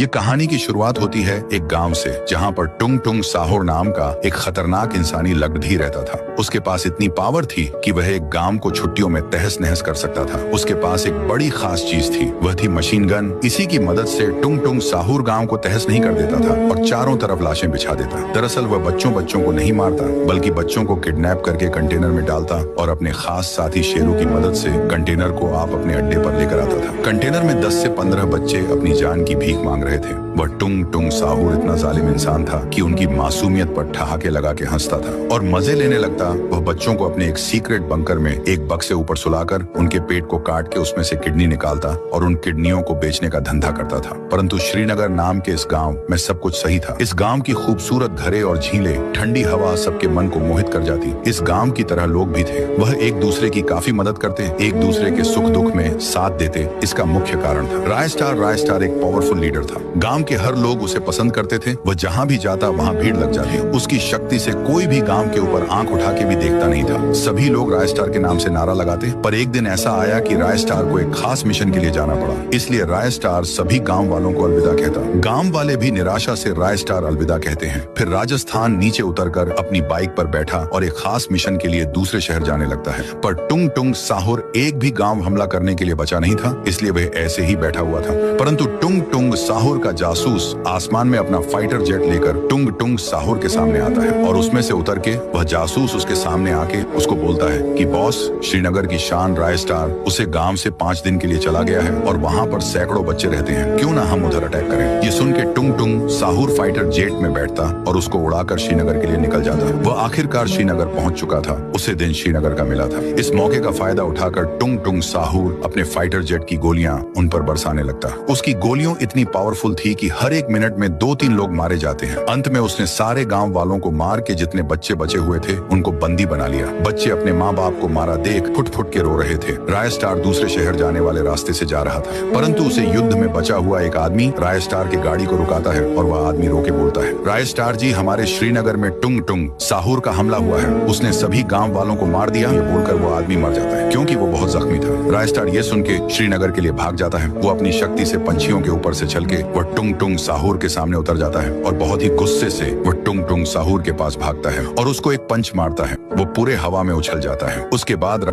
ये कहानी की शुरुआत होती है एक गांव से, जहां पर टुंग टुंग साहोर नाम का एक खतरनाक इंसानी लगधी रहता था। उसके पास इतनी पावर थी कि वह एक गांव को छुट्टियों में तहस नहस कर सकता था। उसके पास एक बड़ी खास चीज थी, वह थी मशीन गन। इसी की मदद से टुंग टुंग साहूर गांव को तहस नहीं कर देता था और चारों तरफ लाशें बिछा देता। दरअसल वह बच्चों को नहीं मारता, बल्कि बच्चों को किडनैप करके कंटेनर में डालता और अपने खास साथी शेरों की मदद से कंटेनर को आप अपने अड्डे पर लेकर आता था। कंटेनर में 10 से 15 बच्चे अपनी जान की भीख मांग रहे थे। वह टुंग टुंग साहूर इतना जालिम इंसान था कि उनकी मासूमियत पर ठहाके लगा के हंसता था और मजे लेने लगता। वह बच्चों को अपने एक सीक्रेट बंकर में एक बक्से से ऊपर सुलाकर उनके पेट को काट के उसमें से किडनी निकालता और उन किडनियों को बेचने का धंधा करता था। परंतु श्रीनगर नाम के इस गांव में सब कुछ सही था। इस गांव की खूबसूरत घरे और झीलें, ठंडी हवा सबके मन को मोहित कर जाती। इस गांव की तरह लोग भी थे। वह एक दूसरे की काफी मदद करते, एक दूसरे के सुख दुख में साथ देते। इसका मुख्य कारण था राय स्टार एक पावरफुल लीडर था। गांव के हर लोग उसे पसंद करते थे। वह जहां भी जाता वहां भीड़ लग जाती। उसकी शक्ति से कोई भी गांव के ऊपर आंख उठा के भी देखता नहीं था। सभी लोग राय स्टार के नाम से नारा लगाते। पर एक दिन ऐसा आया कि राय स्टार को एक खास मिशन के लिए जाना पड़ा। इसलिए राय स्टार सभी गांव वालों को अलविदा कहता। गांव वाले भी निराशा से राय स्टार अलविदा कहते हैं। फिर राजस्थान नीचे उतरकर अपनी बाइक पर बैठा और एक खास मिशन के लिए दूसरे शहर जाने लगता है। पर टुंग टुंग साहूर एक भी गांव हमला करने के लिए बचा नहीं था, इसलिए वह ऐसे ही बैठा हुआ था। परंतु टुंग टुंग साहूर का जासूस आसमान में अपना फाइटर जेट लेकर टुंग टुंग साहूर के सामने आता है और उसमें से उतर के वह जासूस उसके सामने आके उसको बोलता है कि बॉस, श्रीनगर की शान राय स्टार उसे गांव से 5 दिन के लिए चला गया है और वहां पर सैकड़ों बच्चे रहते हैं। क्यों ना हम उधर अटैक करें। ये सुन के टुंग टुंग साहूर फाइटर जेट में बैठता और उसको उड़ाकर श्रीनगर के लिए निकल जाता। वह आखिरकार श्रीनगर पहुंच चुका था। उसे दिन श्रीनगर का मिला था। इस मौके का फायदा उठाकर टुंग टुंग साहूर अपने फाइटर जेट की गोलियां उन पर बरसाने लगता। उसकी गोलियों इतनी पावरफुल थी कि हर एक मिनट में 2-3 लोग मारे जाते हैं। अंत में उसने सारे गांव वालों को मार के जितने बच्चे बचे हुए थे उनको बंदी बना लिया। बच्चे अपने माँ बाप को मारा देख फुट फुट के रो रहे थे। राय स्टार दूसरे शहर जाने वाले रास्ते से जा रहा था, परंतु उसे युद्ध में बचा हुआ एक आदमी राय स्टार की गाड़ी को रुकाता है और वह आदमी रोके बोलता है, राय स्टार जी, हमारे श्रीनगर में टुंग टुंग साहूर का हमला हुआ है। उसने सभी गांव वालों को मार दिया। ये बोलकर वो आदमी मर जाता है क्योंकि वो बहुत जख्मी था। राय स्टार ये सुन के श्रीनगर के लिए भाग जाता है। वो अपनी शक्ति से पंछियों के ऊपर से चल के वह टुंग टुंग साहूर के सामने उतर जाता है और बहुत ही गुस्से से वह टुंग टुंग साहूर के पास भागता है और उसको एक पंच मारता है। वो पूरे हवा में उछल जाता है। उसके बाद